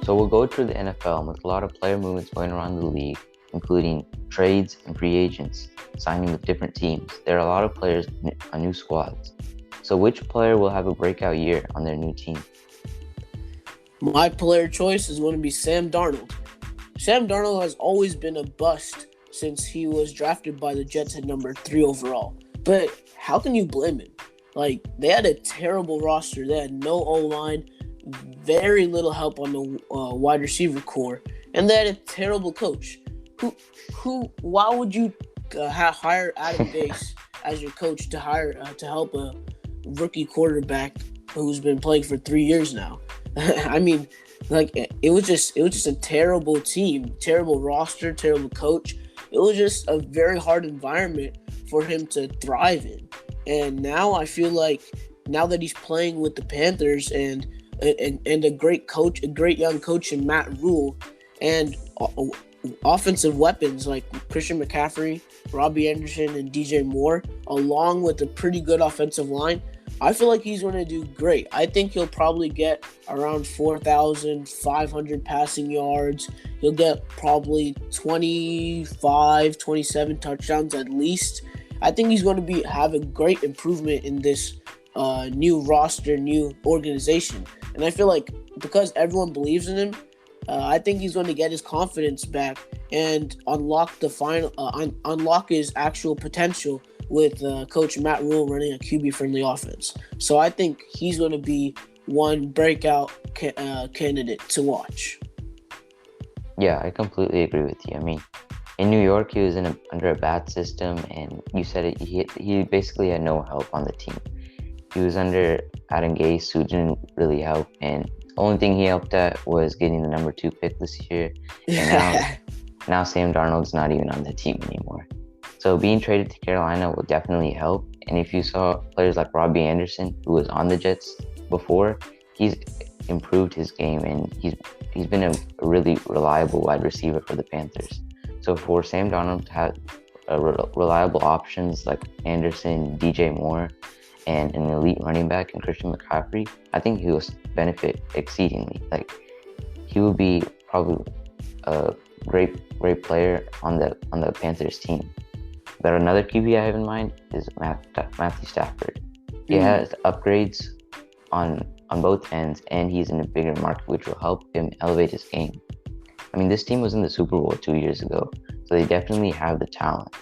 So we'll go through the NFL and with a lot of player movements going around the league, including trades and free agents signing with different teams. There are a lot of players on new squads. So which player will have a breakout year on their new team? My player choice is going to be Sam Darnold. Sam Darnold has always been a bust since he was drafted by the Jets at number 3 overall. But how can you blame him? Like, they had a terrible roster. They had no O-line, very little help on the wide receiver core, and they had a terrible coach. Why would you hire Adam Gase as your coach to help a rookie quarterback who's been playing for 3 years now? I mean, like, it was just a terrible team, terrible roster, terrible coach. It was just a very hard environment for him to thrive in. And now I feel like now that he's playing with the Panthers and a great coach, a great young coach in Matt Rule, and offensive weapons like Christian McCaffrey, Robbie Anderson, and DJ Moore, along with a pretty good offensive line, I feel like he's going to do great. I think he'll probably get around 4,500 passing yards. He'll get probably 25, 27 touchdowns at least. I think he's going to have a great improvement in this new roster, new organization. And I feel like because everyone believes in him, I think he's going to get his confidence back and unlock his actual potential with Coach Matt Rule running a QB-friendly offense. So I think he's going to be one breakout candidate to watch. Yeah, I completely agree with you. I mean, in New York, he was under a bad system, and you said it. He basically had no help on the team. He was under Adam Gase, who didn't really help, and the only thing he helped at was getting the number 2 pick this year. And now Sam Darnold's not even on the team anymore. So being traded to Carolina will definitely help. And if you saw players like Robbie Anderson, who was on the Jets before, he's improved his game, and he's been a really reliable wide receiver for the Panthers. So for Sam Darnold to have reliable options like Anderson, DJ Moore, and an elite running back in Christian McCaffrey, I think he will benefit exceedingly. Like, he will be probably a great player on the Panthers team. But another QB I have in mind is Matthew Stafford. He has upgrades on both ends, and he's in a bigger market, which will help him elevate his game. I mean, this team was in the Super Bowl 2 years ago, so they definitely have the talent.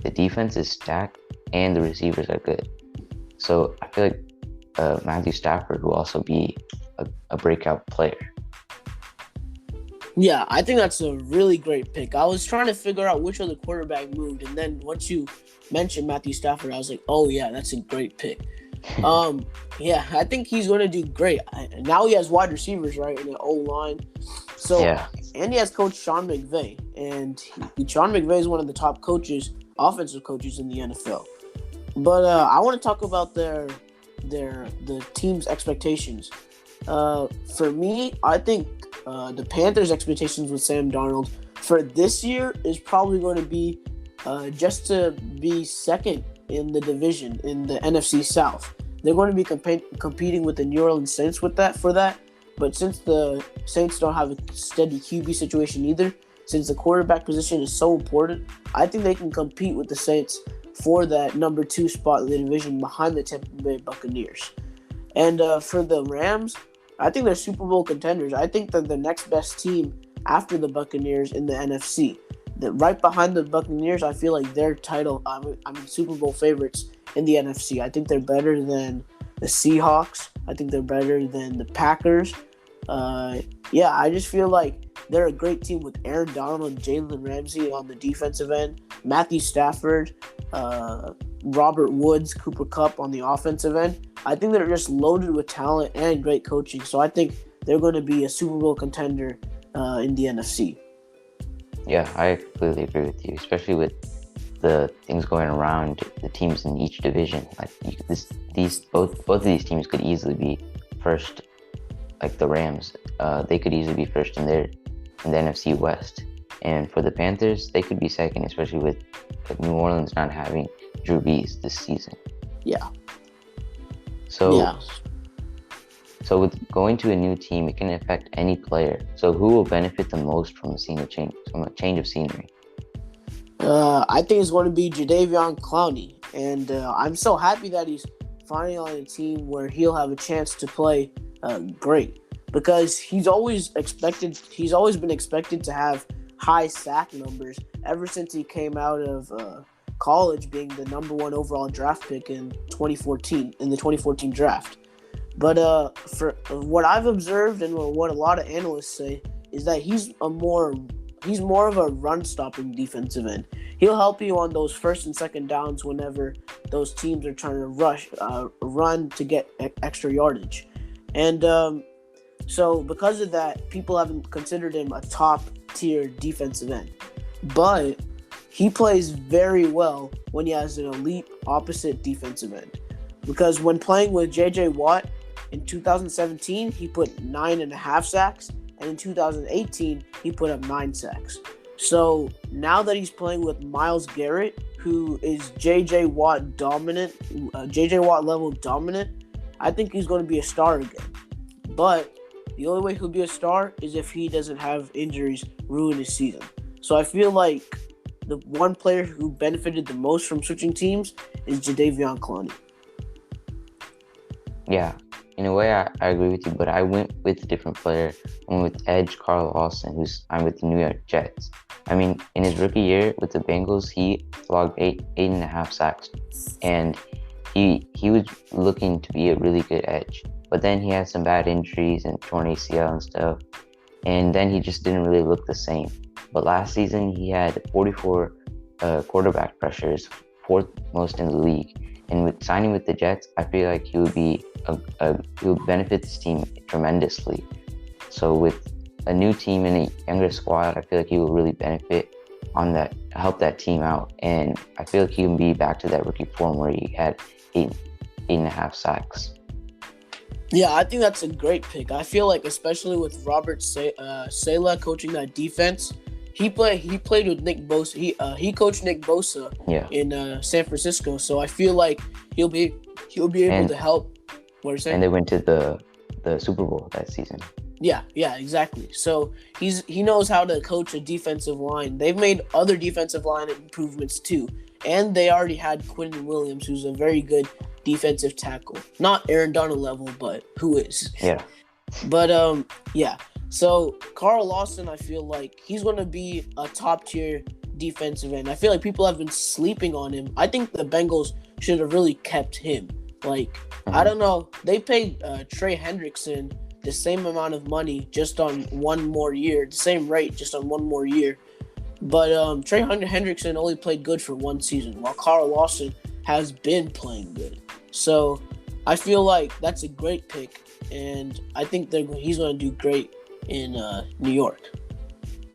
The defense is stacked, and the receivers are good. So I feel like Matthew Stafford will also be a breakout player. Yeah, I think that's a really great pick. I was trying to figure out which other quarterback moved, and then once you mentioned Matthew Stafford, I was like, oh yeah, that's a great pick. Yeah, I think he's going to do great. Now he has wide receivers, right, in the O-line. So, yeah. And he has Coach Sean McVay, and Sean McVay is one of the top offensive coaches in the NFL. But I want to talk about the team's expectations. For me, I think the Panthers' expectations with Sam Darnold for this year is probably going to be just to be second in the division in the NFC South. They're going to be competing with the New Orleans Saints for that. But since the Saints don't have a steady QB situation either, since the quarterback position is so important, I think they can compete with the Saints for that number 2 spot in the division behind the Tampa Bay Buccaneers. And for the Rams, I think they're Super Bowl contenders. I think they're the next best team after the Buccaneers in the NFC. Right behind the Buccaneers, I feel like they're Super Bowl favorites in the NFC. I think they're better than the Seahawks. I think they're better than the Packers. Yeah, I just feel like they're a great team with Aaron Donald and Jalen Ramsey on the defensive end, Matthew Stafford, Robert Woods, Cooper Kupp on the offensive end. I think they're just loaded with talent and great coaching. So I think they're going to be a Super Bowl contender in the NFC. Yeah, I completely agree with you, especially with the things going around the teams in each division. Like both of these teams could easily be first, like the Rams. They could easily be first in the NFC West. And for the Panthers, they could be second, especially with New Orleans not having Drew Brees this season. Yeah. So So with going to a new team, it can affect any player. So who will benefit the most from a change of scenery? I think it's going to be Jadeveon Clowney, and I'm so happy that he's finally on a team where he'll have a chance to play great, because he's always been expected to have high sack numbers ever since he came out of college, being the number one overall draft pick in 2014 in the 2014 draft. But for what I've observed and what a lot of analysts say is that he's more of a run-stopping defensive end. He'll help you on those first and second downs whenever those teams are trying to run to get extra yardage. And so because of that, people haven't considered him a top-tier defensive end. But he plays very well when he has an elite opposite defensive end. Because when playing with J.J. Watt in 2017, he put 9.5 sacks. And in 2018, he put up 9 sacks. So now that he's playing with Myles Garrett, who is J.J. Watt level dominant, I think he's going to be a star again. But the only way he'll be a star is if he doesn't have injuries ruin his season. So I feel like the one player who benefited the most from switching teams is Jadeveon Clowney. Yeah, in a way, I agree with you, but I went with a different player. I went with Edge Carl Lawson, who's I'm with the New York Jets. I mean, in his rookie year with the Bengals, he logged 8.5 sacks, and he was looking to be a really good edge. But then he had some bad injuries and torn ACL and stuff, and then he just didn't really look the same. But last season, he had 44 quarterback pressures, fourth most in the league. And with signing with the Jets, I feel like he would be he would benefit this team tremendously. So with a new team and a younger squad, I feel like he will really benefit on that, help that team out. And I feel like he can be back to that rookie form where he had 8.5 sacks. Yeah, I think that's a great pick. I feel like, especially with Robert Saleh coaching that defense, he played with Nick Bosa. He coached Nick Bosa in San Francisco. So I feel like he'll be able to help. What are you saying? And they went to the Super Bowl that season. Yeah, exactly. So he knows how to coach a defensive line. They've made other defensive line improvements too, and they already had Quentin Williams, who's a very good defensive tackle. Not Aaron Donald level, but who is. Yeah. But yeah. So Carl Lawson, I feel like he's going to be a top tier defensive end. I feel like people have been sleeping on him. I think the Bengals should have really kept him. Like, I don't know. They paid Trey Hendrickson the same amount of money just on one more year, the same rate just on one more year. But Trey Hendrickson only played good for one season, while Carl Lawson has been playing good. So I feel like that's a great pick, and I think he's going to do great in New York.